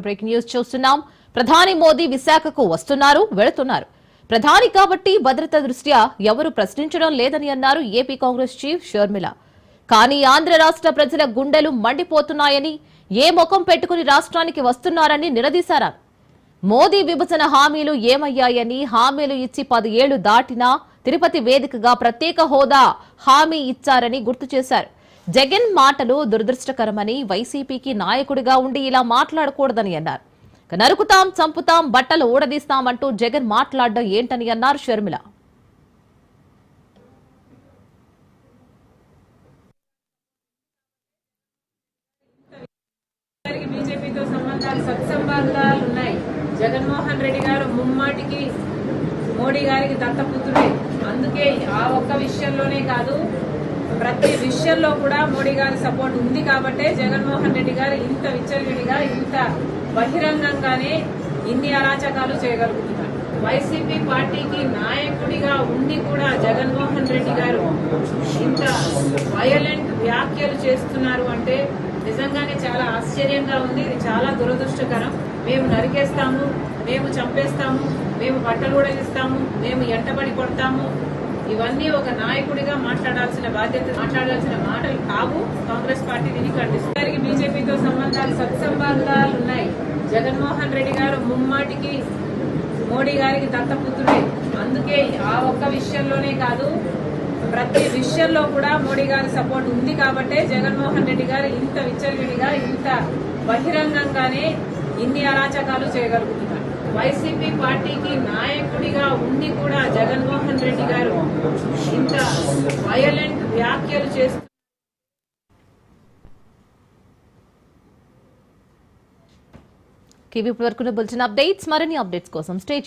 Breaking news చూస్తున్నాం. ప్రధాని మోదీ విశాఖకు వస్తున్నారు, వెళుతున్నారు. ప్రధాని కాబట్టి భద్రత దృష్ట్యా ఎవరు ప్రశ్నించడం లేదని అన్నారు ఏపీ కాంగ్రెస్ చీఫ్ షర్మిల. కానీ ఆంధ్ర రాష్ట్ర ప్రజల గుండెలు మండిపోతున్నాయని, ఏ ముఖం పెట్టుకుని రాష్ట్రానికి వస్తున్నారని నిలదీశారు. మోదీ విభజన హామీలు ఏమయ్యాయని, హామీలు ఇచ్చి 10 ఏళ్లు దాటినా తిరుపతి వేదికగా ప్రత్యేక హోదా హామీ ఇచ్చారని గుర్తు చేశారు. జగన్ మాటలు దురదృష్టకరమని, వైసీపీకి నాయకుడిగా ఉండి ఇలా మాట్లాడకూడదని అన్నారు. నరుకుతాం, చంపుతాం, బట్టలు ఊడదీస్తామంటూ జగన్ మాట్లాడడం ఏంటని అన్నారు షర్మిల. బీజేపీతో సంబంధాలు సత్సంబంధాలు ఉన్నాయి. జగన్మోహన్ రెడ్డి గారు ముమ్మాటికి మోడీ గారికి దత్తపుత్రుడే. అందుకే ఆ ఒక్క విషయంలోనే కాదు, ప్రతి విషయంలో కూడా మోడీ గారి సపోర్ట్ ఉంది కాబట్టే జగన్మోహన్ రెడ్డి గారు ఇంత విచ్చలవిడిగా, ఇంత బహిరంగంగానే ఇన్ని అరాచకాలు చేయగలుగుతున్నారు. వైసీపీ పార్టీకి నాయకుడిగా ఉండి కూడా జగన్మోహన్ రెడ్డి గారు ఇంత వయలెంట్ వ్యాఖ్యలు చేస్తున్నారు అంటే నిజంగానే చాలా ఆశ్చర్యంగా ఉంది. ఇది చాలా దురదృష్టకరం. మేము నరికేస్తాము, మేము చంపేస్తాము, మేము బట్టలు ఊడగిస్తాము, మేము ఎంటబడి కొడతాము, ఇవన్నీ ఒక నాయకుడిగా మాట్లాడాల్సిన బాధ్యత, మాట్లాడాల్సిన మాటలు కావు. కాంగ్రెస్ పార్టీ దీన్ని ఖండిస్తుంది. బీజేపీతో సంబంధాలు సత్సంబంధాలు ఉన్నాయి. జగన్మోహన్ రెడ్డి గారు ముమ్మాటికి మోడీ గారికి దత్తపుత్రుడే. అందుకే ఆ ఒక్క విషయంలోనే కాదు, ప్రతి విషయంలో కూడా మోడీ గారి సపోర్ట్ ఉంది కాబట్టే జగన్మోహన్ రెడ్డి గారు ఇంత విచ్చలవిడిగా, ఇంత బహిరంగంగానే ఇన్ని అరాచకాలు చేయగలుగుతున్నారు. వైసీపీ పార్టీకి నాయకుడిగా ఉండి కూడా జగన్మోహన్ రెడ్డి గారు ఇంత వయలెంట్ వ్యాఖ్యలు చేస్తున్నారు. ఇప్పటి వరకు బులెటిన్ అప్డేట్స్, మరిన్ని అప్డేట్స్ కోసం స్టే ట్యూన్.